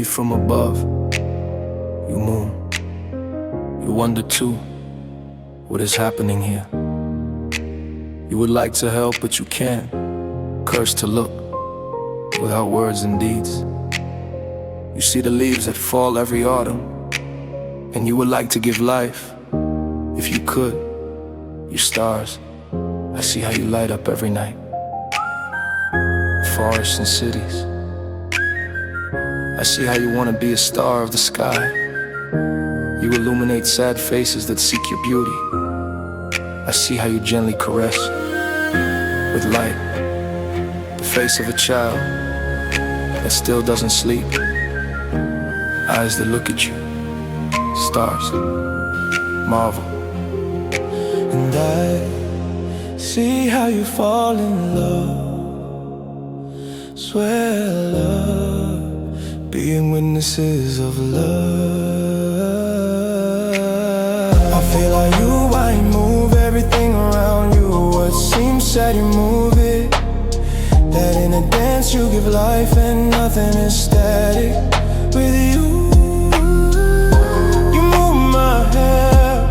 me from above. You moon. You wonder too, what is happening here? You would like to help, but you can't. Cursed to look, without words and deeds. You see the leaves that fall every autumn, and you would like to give life, if you could. You stars, I see how you light up every night. Forests and cities, I see how you want to be a star of the sky. You illuminate sad faces that seek your beauty. I see how you gently caress, with light, the face of a child that still doesn't sleep. Eyes that look at you, stars, marvel. And I see how you fall in love. Swear love, being witnesses of love. I feel like you, I move everything around you. What seems sad, you move it. That in a dance you give life and nothing is static. With you, you move my hair,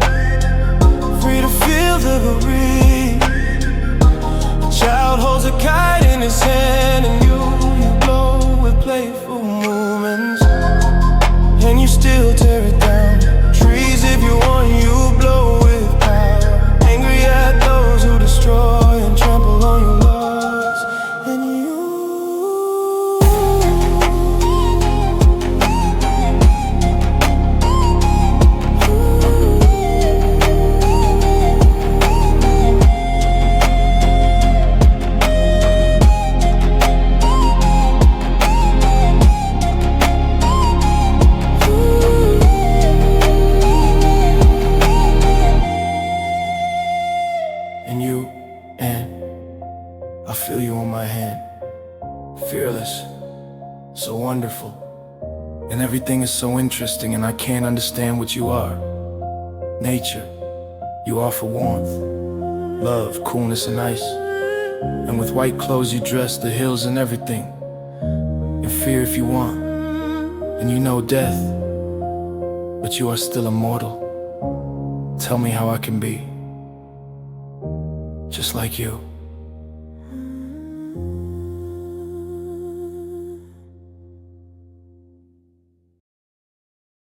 free to feel the breeze. A child holds a kite in his hand, and you blow with playful movements. And you still tear it down. Trees if you want, you blow with power. Angry at those who destroy and trample on your loves. And I feel you on my hand, fearless, so wonderful. And everything is so interesting, and I can't understand what you are. Nature, you offer warmth, love, coolness and ice. And with white clothes you dress the hills and everything. And fear if you want, and you know death, but you are still immortal. Tell me how I can be just like you.